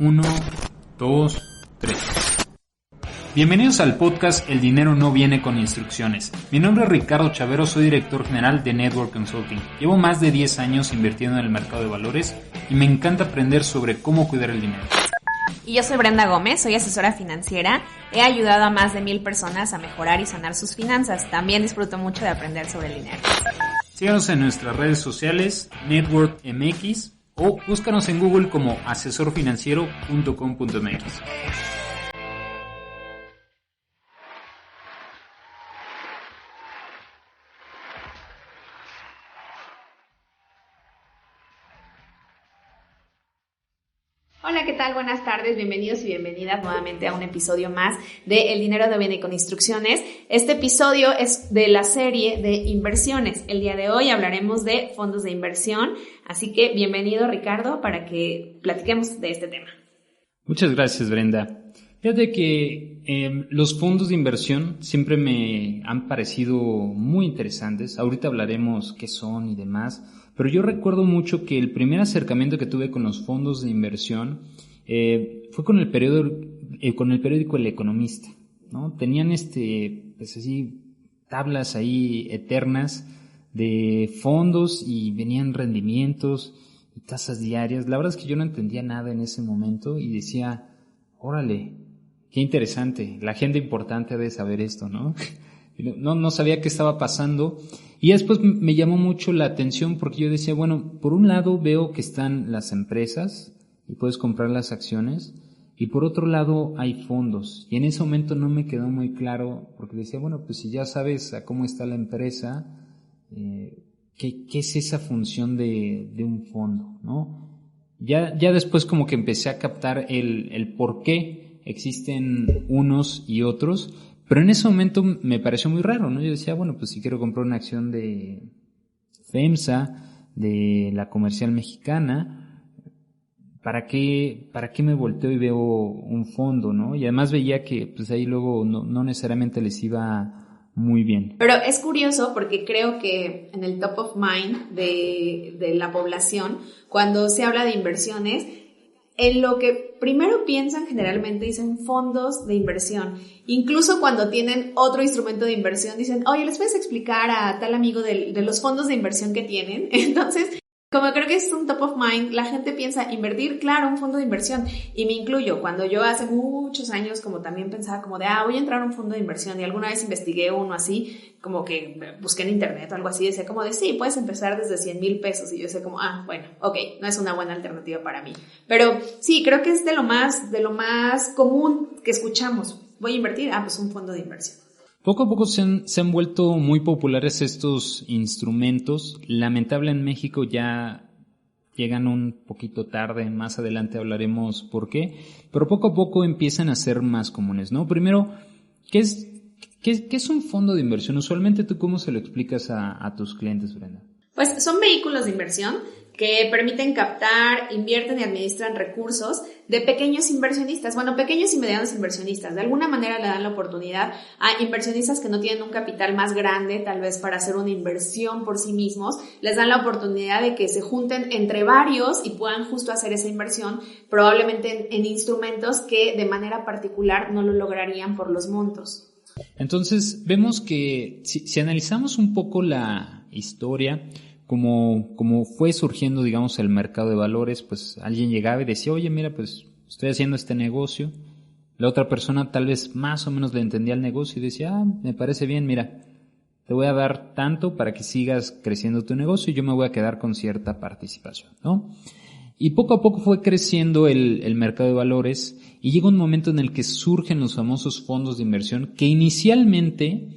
1, 2, 3. Bienvenidos al podcast El dinero no viene con instrucciones. Mi nombre es Ricardo Chavero, soy director general de Network Consulting. Llevo más de 10 años invirtiendo en el mercado de valores y me encanta aprender sobre cómo cuidar el dinero. Y yo soy Brenda Gómez, soy asesora financiera. He ayudado a más de 1,000 personas a mejorar y sanar sus finanzas. También disfruto mucho de aprender sobre el dinero. Síganos en nuestras redes sociales, Network MX, o búscanos en Google como asesorfinanciero.com.mx. Hola, ¿qué tal? Buenas tardes, bienvenidos y bienvenidas nuevamente a un episodio más de El dinero no viene con instrucciones. Este episodio es de la serie de inversiones. El día de hoy hablaremos de fondos de inversión, así que bienvenido Ricardo para que platiquemos de este tema. Muchas gracias, Brenda. Fíjate que los fondos de inversión siempre me han parecido muy interesantes. Ahorita hablaremos qué son y demás. Pero yo recuerdo mucho que el primer acercamiento que tuve con los fondos de inversión fue con el periódico El Economista, ¿no? Tenían pues así tablas ahí eternas de fondos y venían rendimientos y tasas diarias. La verdad es que yo no entendía nada en ese momento y decía, órale, qué interesante, la gente importante ha de saber esto, ¿no? No sabía qué estaba pasando. Y después me llamó mucho la atención porque yo decía, bueno, por un lado veo que están las empresas y puedes comprar las acciones, y por otro lado hay fondos. Y en ese momento no me quedó muy claro porque decía, bueno, pues si ya sabes a cómo está la empresa, ¿qué es esa función de un fondo, ¿no? Ya después como que empecé a captar el por qué existen unos y otros. Pero en ese momento me pareció muy raro, ¿no? Yo decía, bueno, pues si quiero comprar una acción de FEMSA, de la Comercial Mexicana, ¿para qué me volteo y veo un fondo, ¿no? Y además veía que pues ahí luego no necesariamente les iba muy bien. Pero es curioso porque creo que en el top of mind de la población, cuando se habla de inversiones, en lo que primero piensan generalmente dicen fondos de inversión. Incluso cuando tienen otro instrumento de inversión dicen, oye, ¿les puedes explicar a tal amigo de los fondos de inversión que tienen? Entonces, como creo que es un top of mind, la gente piensa invertir, claro, un fondo de inversión. Y me incluyo, cuando yo hace muchos años como también pensaba como de, voy a entrar a un fondo de inversión, y alguna vez investigué uno así, como que busqué en internet o algo así, decía como de, sí, puedes empezar desde 100,000 pesos. Y yo decía como, bueno, ok, no es una buena alternativa para mí. Pero sí, creo que es de lo más común que escuchamos. Voy a invertir, pues un fondo de inversión. Poco a poco se han vuelto muy populares estos instrumentos. Lamentable en México ya llegan un poquito tarde, más adelante hablaremos por qué, pero poco a poco empiezan a ser más comunes, ¿no? Primero, ¿qué es un fondo de inversión? Usualmente, ¿tú cómo se lo explicas a tus clientes, Brenda? Pues son vehículos de inversión que permiten captar, invierten y administran recursos de pequeños inversionistas, pequeños y medianos inversionistas. De alguna manera le dan la oportunidad a inversionistas que no tienen un capital más grande, tal vez para hacer una inversión por sí mismos, les dan la oportunidad de que se junten entre varios y puedan justo hacer esa inversión, probablemente en instrumentos que de manera particular no lo lograrían por los montos. Entonces, vemos que si analizamos un poco la historia, como fue surgiendo, digamos, el mercado de valores, pues alguien llegaba y decía, oye, mira, pues estoy haciendo este negocio. La otra persona tal vez más o menos le entendía el negocio y decía, me parece bien, mira, te voy a dar tanto para que sigas creciendo tu negocio y yo me voy a quedar con cierta participación, ¿no? Y poco a poco fue creciendo el mercado de valores y llega un momento en el que surgen los famosos fondos de inversión que inicialmente,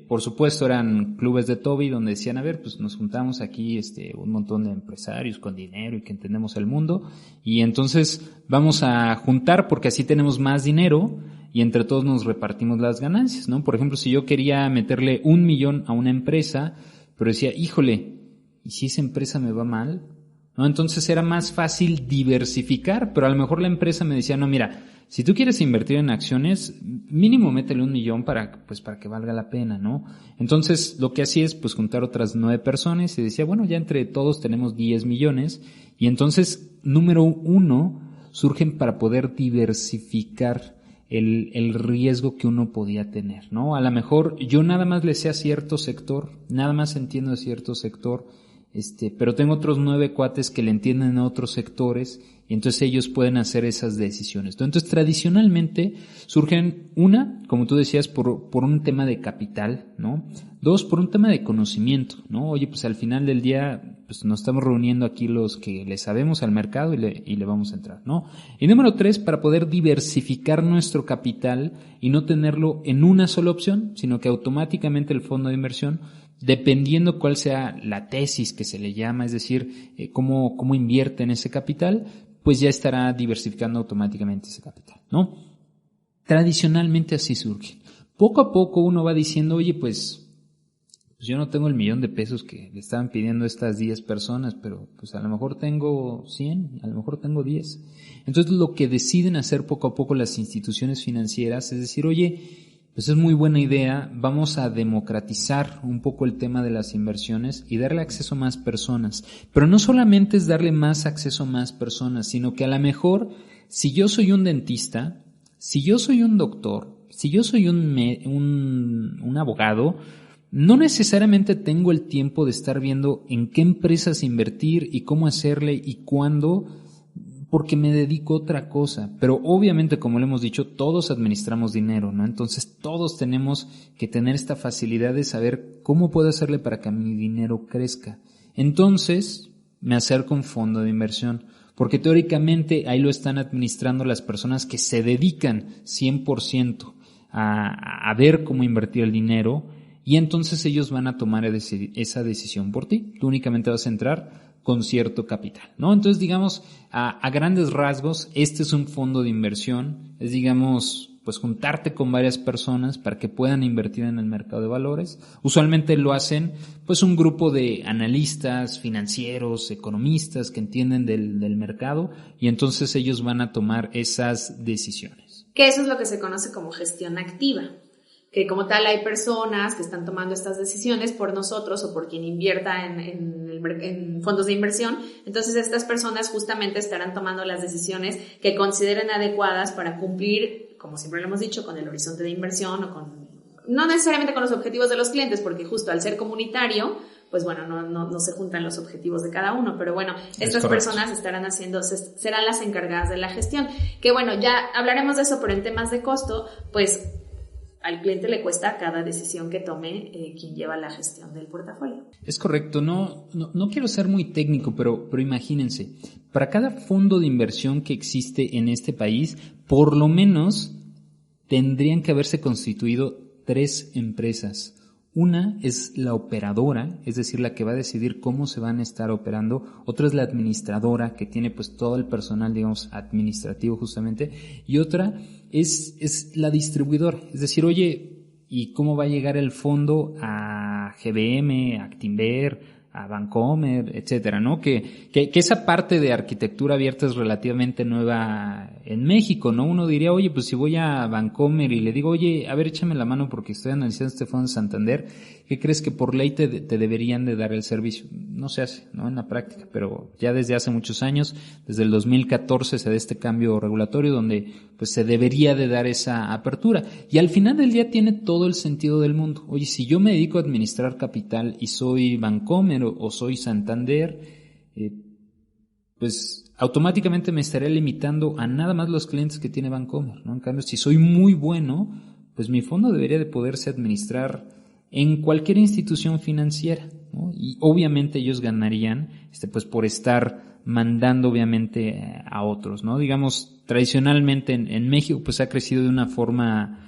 por supuesto, eran clubes de Toby donde decían, a ver, pues nos juntamos aquí un montón de empresarios con dinero y que entendemos el mundo y entonces vamos a juntar porque así tenemos más dinero y entre todos nos repartimos las ganancias, ¿no? Por ejemplo, si yo quería meterle 1,000,000 a una empresa, pero decía, híjole, ¿y si esa empresa me va mal? ¿No? Entonces era más fácil diversificar, pero a lo mejor la empresa me decía, no, mira, si tú quieres invertir en acciones, mínimo métele 1,000,000 para que valga la pena, ¿no? Entonces lo que hacía es pues juntar otras 9 personas y decía, bueno, ya entre todos tenemos 10 millones y entonces, número 1, surgen para poder diversificar el riesgo que uno podía tener, ¿no? A lo mejor yo nada más le sé a cierto sector, nada más entiendo de cierto sector, pero tengo otros 9 cuates que le entienden a otros sectores y entonces ellos pueden hacer esas decisiones. Entonces tradicionalmente surgen, una, como tú decías, por un tema de capital, ¿no? 2, por un tema de conocimiento, ¿no? Oye, pues al final del día, pues nos estamos reuniendo aquí los que le sabemos al mercado y le vamos a entrar, ¿no? Y número 3, para poder diversificar nuestro capital y no tenerlo en una sola opción, sino que automáticamente el fondo de inversión, dependiendo cuál sea la tesis que se le llama, es decir, cómo invierte en ese capital, pues ya estará diversificando automáticamente ese capital, ¿no? Tradicionalmente así surge. Poco a poco uno va diciendo, oye, pues yo no tengo el $1,000,000 que le estaban pidiendo estas 10 personas, pero pues a lo mejor tengo 100, a lo mejor tengo 10. Entonces lo que deciden hacer poco a poco las instituciones financieras es decir, oye, pues es muy buena idea, vamos a democratizar un poco el tema de las inversiones y darle acceso a más personas. Pero no solamente es darle más acceso a más personas, sino que a lo mejor, si yo soy un dentista, si yo soy un doctor, si yo soy un abogado, no necesariamente tengo el tiempo de estar viendo en qué empresas invertir y cómo hacerle y cuándo, porque me dedico a otra cosa. Pero obviamente, como le hemos dicho, todos administramos dinero, ¿no? Entonces todos tenemos que tener esta facilidad de saber cómo puedo hacerle para que mi dinero crezca. Entonces me acerco a un fondo de inversión, porque teóricamente ahí lo están administrando las personas que se dedican 100% a ver cómo invertir el dinero, y entonces ellos van a tomar esa decisión por ti. Tú únicamente vas a entrar con cierto capital, ¿no? Entonces, digamos, a grandes rasgos, este es un fondo de inversión, es, digamos, pues juntarte con varias personas para que puedan invertir en el mercado de valores. Usualmente lo hacen, pues, un grupo de analistas, financieros, economistas que entienden del mercado, y entonces ellos van a tomar esas decisiones. Que eso es lo que se conoce como gestión activa. Que como tal hay personas que están tomando estas decisiones por nosotros o por quien invierta en fondos de inversión. Entonces estas personas justamente estarán tomando las decisiones que consideren adecuadas para cumplir, como siempre lo hemos dicho, con el horizonte de inversión o no necesariamente con los objetivos de los clientes, porque justo al ser comunitario, pues bueno, no se juntan los objetivos de cada uno, pero bueno, estas personas serán las encargadas de la gestión. Que bueno, ya hablaremos de eso, pero en temas de costo, pues al cliente le cuesta cada decisión que tome quien lleva la gestión del portafolio. Es correcto, no quiero ser muy técnico, pero imagínense, para cada fondo de inversión que existe en este país, por lo menos tendrían que haberse constituido 3 empresas. Una es la operadora, es decir, la que va a decidir cómo se van a estar operando. Otra es la administradora, que tiene pues todo el personal, digamos, administrativo justamente. Y otra es la distribuidora, es decir, oye, ¿y cómo va a llegar el fondo a GBM, a Actinver, a Bancomer, etcétera, ¿no? Que esa parte de arquitectura abierta es relativamente nueva en México, ¿no? Uno diría, oye, pues si voy a Bancomer y le digo, oye, a ver, échame la mano porque estoy analizando este fondo de Santander, ¿qué crees que por ley te deberían de dar el servicio? No se hace, ¿no? En la práctica, pero ya desde hace muchos años, desde el 2014 se da este cambio regulatorio donde pues se debería de dar esa apertura. Y al final del día tiene todo el sentido del mundo. Oye, si yo me dedico a administrar capital y soy Bancomer o soy Santander, pues automáticamente me estaré limitando a nada más los clientes que tiene Bancomer, ¿no? En cambio, si soy muy bueno, pues mi fondo debería de poderse administrar en cualquier institución financiera, ¿no? Y obviamente ellos ganarían, pues por estar mandando obviamente a otros, ¿no? Digamos, tradicionalmente en México pues ha crecido de una forma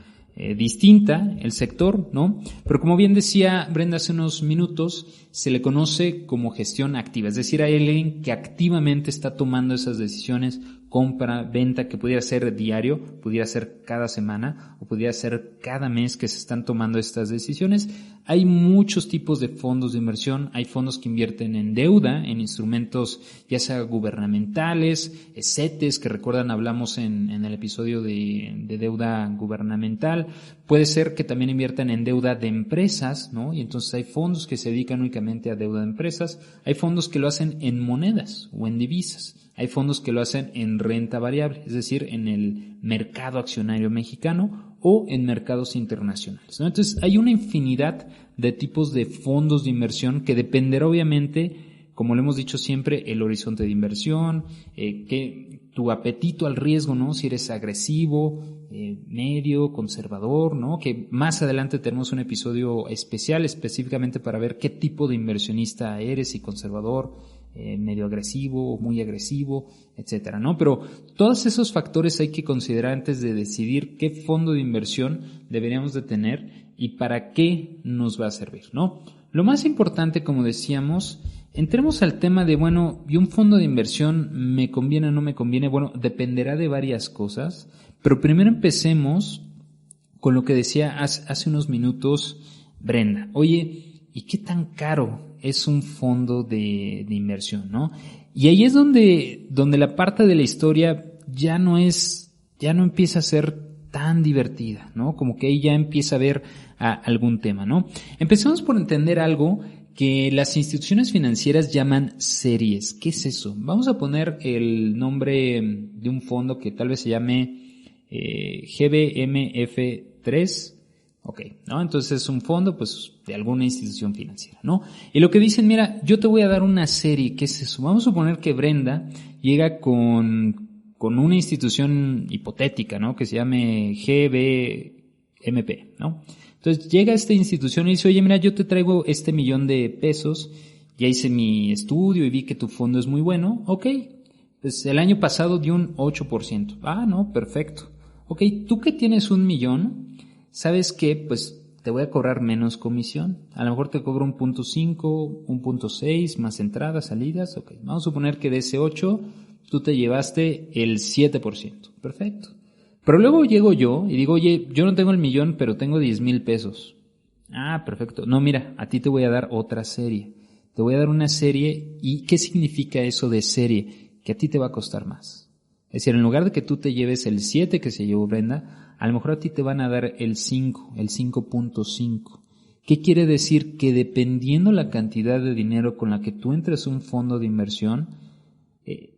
distinta el sector, ¿no? Pero como bien decía Brenda hace unos minutos, se le conoce como gestión activa, es decir, hay alguien que activamente está tomando esas decisiones, compra, venta, que pudiera ser diario, pudiera ser cada semana o pudiera ser cada mes que se están tomando estas decisiones. Hay muchos tipos de fondos de inversión, hay fondos que invierten en deuda, en instrumentos ya sea gubernamentales, CETES, que recuerdan hablamos en el episodio de deuda gubernamental. Puede ser que también inviertan en deuda de empresas, ¿no? Y entonces hay fondos que se dedican únicamente a deuda de empresas. Hay fondos que lo hacen en monedas o en divisas. hay fondos que lo hacen en renta variable, es decir, en el mercado accionario mexicano o en mercados internacionales, ¿no? Entonces, hay una infinidad de tipos de fondos de inversión que dependerá obviamente, como lo hemos dicho siempre, el horizonte de inversión, que tu apetito al riesgo, ¿no? Si eres agresivo, medio, conservador, ¿no? Que más adelante tenemos un episodio especial específicamente para ver qué tipo de inversionista eres, si conservador, medio agresivo, muy agresivo, etcétera, ¿no? Pero todos esos factores hay que considerar antes de decidir qué fondo de inversión deberíamos de tener y para qué nos va a servir, ¿no? Lo más importante, como decíamos, entremos al tema de, bueno, ¿y un fondo de inversión me conviene o no me conviene? Bueno, dependerá de varias cosas, pero primero empecemos con lo que decía hace unos minutos Brenda. Oye, ¿y qué tan caro es un fondo de inversión, no? Y ahí es donde la parte de la historia ya no empieza a ser tan divertida, ¿no? Como que ahí ya empieza a haber algún tema, ¿no? Empecemos por entender algo que las instituciones financieras llaman series. ¿Qué es eso? Vamos a poner el nombre de un fondo que tal vez se llame GBMF3. Ok, ¿no? Entonces es un fondo, pues, de alguna institución financiera, ¿no? Y lo que dicen, mira, yo te voy a dar una serie. ¿Qué es eso? Vamos a suponer que Brenda llega con una institución hipotética, ¿no? Que se llame GBMP, ¿no? Entonces llega esta institución y dice, oye, mira, yo te traigo este $1,000,000, ya hice mi estudio y vi que tu fondo es muy bueno. Ok, pues el año pasado dio un 8%. Ah, no, perfecto. Ok, tú que tienes $1,000,000, ¿sabes qué? Pues te voy a cobrar menos comisión. A lo mejor te cobro 1.5, 1.6, más entradas, salidas. Ok, vamos a suponer que de ese 8 tú te llevaste el 7%. Perfecto. Pero luego llego yo y digo, oye, yo no tengo $1,000,000, pero tengo $10,000. Ah, perfecto. No, mira, a ti te voy a dar otra serie. Te voy a dar una serie. ¿Y qué significa eso de serie? Que a ti te va a costar más. Es decir, en lugar de que tú te lleves el 7 que se llevó Brenda, a lo mejor a ti te van a dar el 5, el 5.5. ¿Qué quiere decir? Que dependiendo la cantidad de dinero con la que tú entres a un fondo de inversión,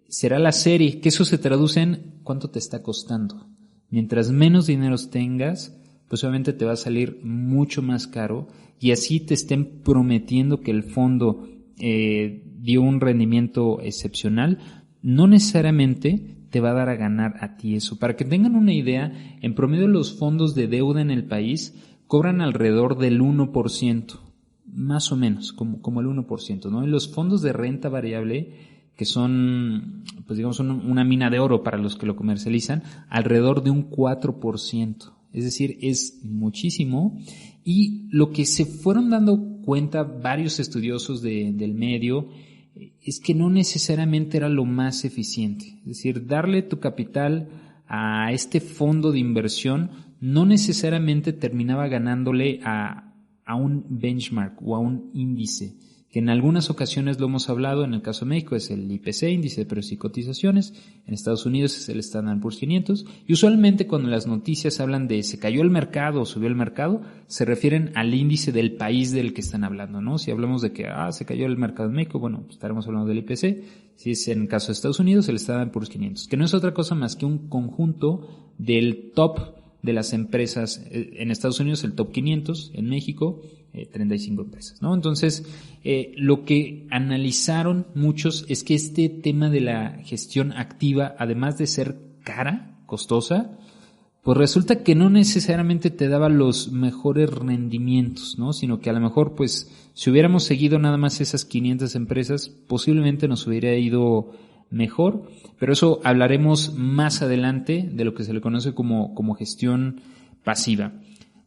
será la serie, que eso se traduce en cuánto te está costando. Mientras menos dinero tengas, pues obviamente te va a salir mucho más caro y así te estén prometiendo que el fondo dio un rendimiento excepcional, no necesariamente te va a dar a ganar a ti eso. Para que tengan una idea, en promedio los fondos de deuda en el país cobran alrededor del 1%, más o menos, como el 1%, ¿no? Y los fondos de renta variable, que son, pues digamos, una mina de oro para los que lo comercializan, alrededor de un 4%. Es decir, es muchísimo. Y lo que se fueron dando cuenta varios estudiosos del medio es que no necesariamente era lo más eficiente. Es decir, darle tu capital a este fondo de inversión no necesariamente terminaba ganándole a un benchmark o a un índice, que en algunas ocasiones lo hemos hablado. En el caso de México es el IPC, índice de precios y cotizaciones, en Estados Unidos es el Standard & Poor's 500, y usualmente cuando las noticias hablan de se cayó el mercado o subió el mercado, se refieren al índice del país del que están hablando, ¿no? Si hablamos de que se cayó el mercado en México, bueno, pues estaremos hablando del IPC. Si es en el caso de Estados Unidos, el Standard & Poor's 500, que no es otra cosa más que un conjunto del top de las empresas. En Estados Unidos el top 500, en México 35 empresas, ¿no? Entonces, lo que analizaron muchos es que este tema de la gestión activa, además de ser cara, costosa, pues resulta que no necesariamente te daba los mejores rendimientos, ¿no? Sino que a lo mejor, pues, si hubiéramos seguido nada más esas 500 empresas, posiblemente nos hubiera ido mejor, pero eso hablaremos más adelante de lo que se le conoce como gestión pasiva.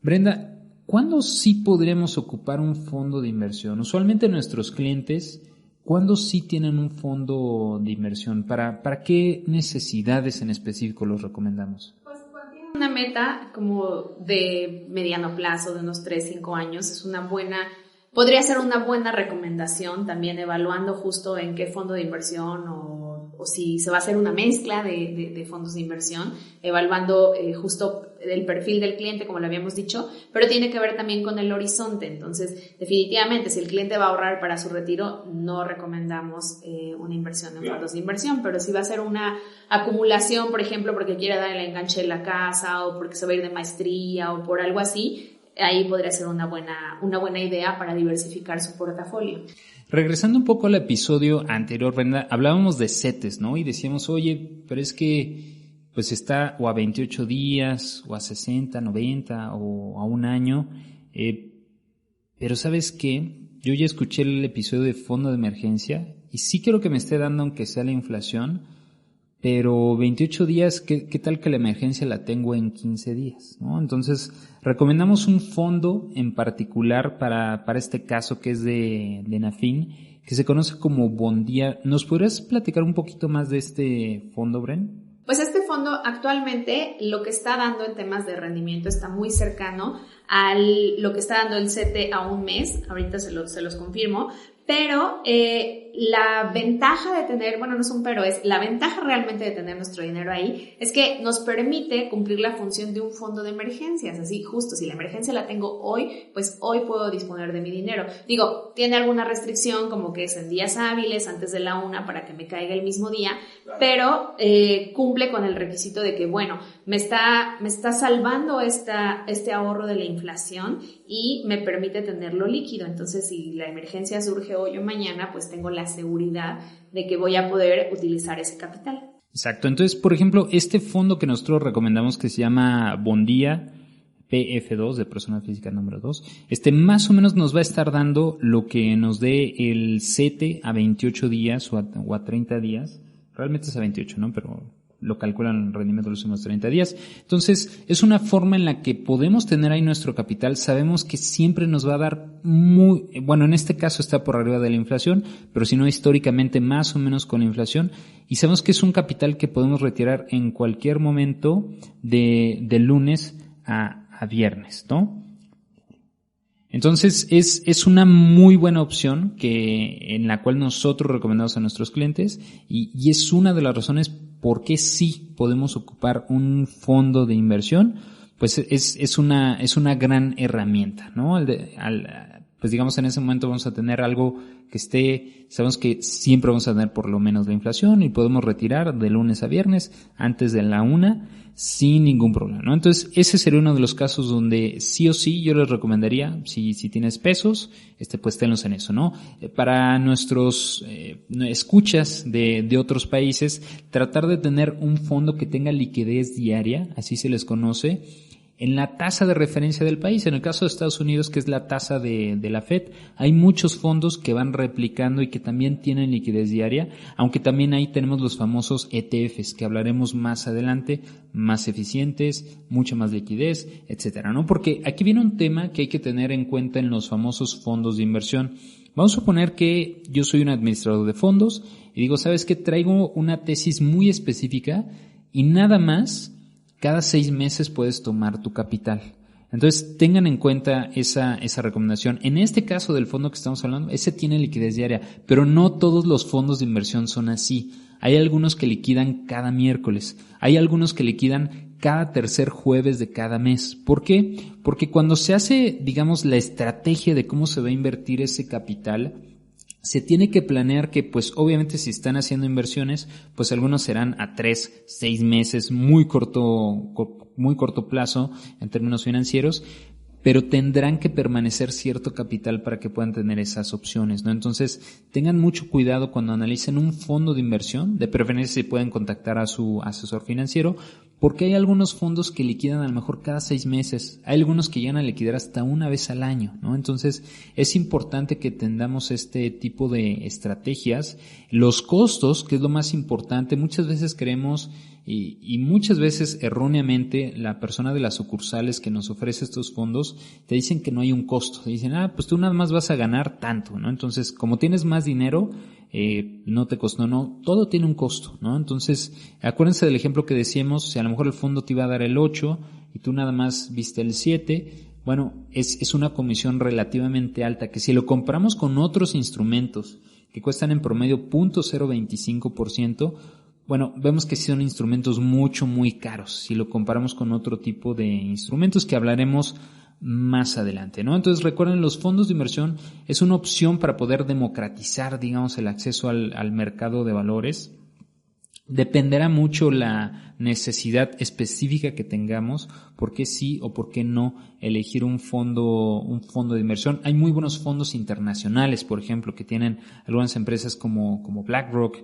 Brenda, ¿cuándo sí podremos ocupar un fondo de inversión? Usualmente nuestros clientes, ¿cuándo sí tienen un fondo de inversión? ¿Para qué necesidades en específico los recomendamos? Pues cuando tienen una meta como de mediano plazo, de unos 3-5 años, podría ser una buena recomendación, también evaluando justo en qué fondo de inversión o si se va a hacer una mezcla de fondos de inversión, evaluando justo el perfil del cliente, como lo habíamos dicho, pero tiene que ver también con el horizonte. Entonces, definitivamente, si el cliente va a ahorrar para su retiro, no recomendamos una inversión en fondos de inversión, pero si va a ser una acumulación, por ejemplo, porque quiere dar el enganche de la casa o porque se va a ir de maestría o por algo así, ahí podría ser una buena idea para diversificar su portafolio. Regresando un poco al episodio anterior, Brenda, hablábamos de CETES, ¿no? Y decíamos, oye, pero es que pues está o a 28 días, o a 60, 90, o a un año. Pero ¿sabes qué? Yo ya escuché el episodio de fondo de emergencia y sí quiero que me esté dando aunque sea la inflación, pero 28 días, ¿qué tal que la emergencia la tengo en 15 días? ¿No? Entonces, recomendamos un fondo en particular para este caso que es de Nafin, que se conoce como Bondía. ¿Nos podrías platicar un poquito más de este fondo, Bren? Pues este fondo actualmente lo que está dando en temas de rendimiento está muy cercano a lo que está dando el CETE a un mes, ahorita se los confirmo, pero la ventaja de tener, bueno, no es un pero, es la ventaja realmente de tener nuestro dinero ahí, es que nos permite cumplir la función de un fondo de emergencias. Así, justo, si la emergencia la tengo hoy, pues hoy puedo disponer de mi dinero. Digo, tiene alguna restricción, como que es en días hábiles, antes de la 1, para que me caiga el mismo día, pero cumple con el requisito de que, bueno, me está salvando este ahorro de la inflación y me permite tenerlo líquido. Entonces, si la emergencia surge hoy o mañana, pues tengo la seguridad de que voy a poder utilizar ese capital. Exacto. Entonces, por ejemplo, este fondo que nosotros recomendamos, que se llama Bondía PF2, de persona física número 2, más o menos nos va a estar dando lo que nos dé el CETE a 28 días o a 30 días. Realmente es a 28, ¿no? Pero lo calculan el rendimiento de los últimos 30 días. Entonces, es una forma en la que podemos tener ahí nuestro capital. Sabemos que siempre nos va a dar en este caso está por arriba de la inflación, pero si no, históricamente más o menos con la inflación. Y sabemos que es un capital que podemos retirar en cualquier momento de lunes a viernes, ¿no? Entonces es una muy buena opción en la cual nosotros recomendamos a nuestros clientes y es una de las razones por qué sí podemos ocupar un fondo de inversión. Pues es una gran herramienta, ¿no? Pues digamos, en ese momento vamos a tener algo que sabemos que siempre vamos a tener por lo menos la inflación y podemos retirar de lunes a viernes antes de la 1 sin ningún problema, ¿no? Entonces, ese sería uno de los casos donde sí o sí yo les recomendaría, si tienes pesos, pues tenlos en eso, ¿no? Para nuestros escuchas de otros países, tratar de tener un fondo que tenga liquidez diaria, así se les conoce, en la tasa de referencia del país. En el caso de Estados Unidos, que es la tasa de la Fed, hay muchos fondos que van replicando y que también tienen liquidez diaria, aunque también ahí tenemos los famosos ETFs, que hablaremos más adelante, más eficientes, mucha más liquidez, etcétera, ¿no? Porque aquí viene un tema que hay que tener en cuenta en los famosos fondos de inversión. Vamos a suponer que yo soy un administrador de fondos y digo, ¿sabes qué? Traigo una tesis muy específica y nada más cada 6 meses puedes tomar tu capital. Entonces, tengan en cuenta esa recomendación. En este caso del fondo que estamos hablando, ese tiene liquidez diaria, pero no todos los fondos de inversión son así. Hay algunos que liquidan cada miércoles. Hay algunos que liquidan cada tercer jueves de cada mes. ¿Por qué? Porque cuando se hace, digamos, la estrategia de cómo se va a invertir ese capital, se tiene que planear que, pues, obviamente si están haciendo inversiones, pues algunos serán a 3, 6 meses, muy corto plazo en términos financieros, pero tendrán que permanecer cierto capital para que puedan tener esas opciones, ¿no? Entonces, tengan mucho cuidado cuando analicen un fondo de inversión, de preferencia si pueden contactar a su asesor financiero, porque hay algunos fondos que liquidan a lo mejor cada 6 meses, hay algunos que llegan a liquidar hasta una vez al año, ¿no? Entonces, es importante que tengamos este tipo de estrategias. Los costos, que es lo más importante, muchas veces creemos y muchas veces erróneamente la persona de las sucursales que nos ofrece estos fondos te dicen que no hay un costo, te dicen, pues tú nada más vas a ganar tanto, ¿no? Entonces, como tienes más dinero, no te costó, no, todo tiene un costo, ¿no? Entonces, acuérdense del ejemplo que decíamos, si a lo mejor el fondo te iba a dar el 8 y tú nada más viste el 7, bueno, es una comisión relativamente alta, que si lo compramos con otros instrumentos que cuestan en promedio 0.025%, bueno, vemos que son instrumentos muy caros si lo comparamos con otro tipo de instrumentos que hablaremos más adelante, ¿no? Entonces recuerden, los fondos de inversión es una opción para poder democratizar, digamos, el acceso al mercado de valores. Dependerá mucho la necesidad específica que tengamos, por qué sí o por qué no elegir un fondo de inversión. Hay muy buenos fondos internacionales, por ejemplo, que tienen algunas empresas como BlackRock,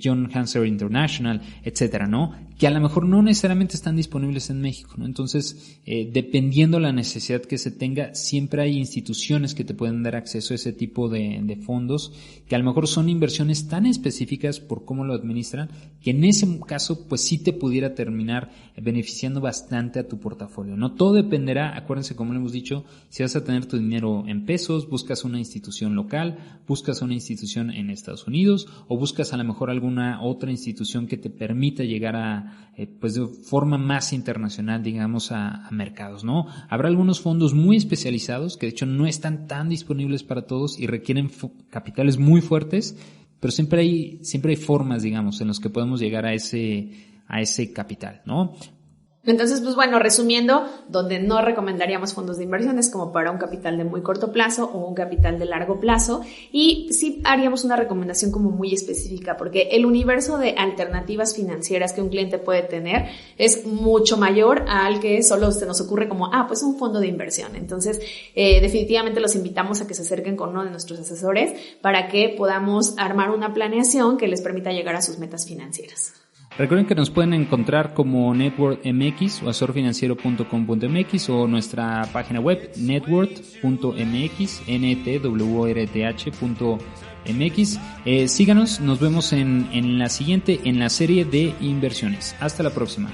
John Hanser International, etcétera, ¿no? Que a lo mejor no necesariamente están disponibles en México, ¿no? Entonces, dependiendo la necesidad que se tenga, siempre hay instituciones que te pueden dar acceso a ese tipo de fondos, que a lo mejor son inversiones tan específicas por cómo lo administran, que en ese caso, pues sí te pudiera terminar beneficiando bastante a tu portafolio, ¿no? Todo dependerá, acuérdense, como le hemos dicho, si vas a tener tu dinero en pesos, buscas una institución local, buscas una institución en Estados Unidos, o buscas a lo mejor alguna otra institución que te permita llegar a, pues de forma más internacional, digamos, a mercados, ¿no? Habrá algunos fondos muy especializados que de hecho no están tan disponibles para todos y requieren capitales muy fuertes, pero siempre hay formas, digamos, en los que podemos llegar a ese capital, ¿no? Entonces, pues bueno, resumiendo, donde no recomendaríamos fondos de inversiones como para un capital de muy corto plazo o un capital de largo plazo, y sí haríamos una recomendación como muy específica, porque el universo de alternativas financieras que un cliente puede tener es mucho mayor al que solo se nos ocurre como, pues un fondo de inversión. Entonces, definitivamente los invitamos a que se acerquen con uno de nuestros asesores para que podamos armar una planeación que les permita llegar a sus metas financieras. Recuerden que nos pueden encontrar como Networth MX o asesorfinanciero.com.mx o nuestra página web networth.mx, networth.mx. Síganos, nos vemos en la siguiente, en la serie de inversiones. Hasta la próxima.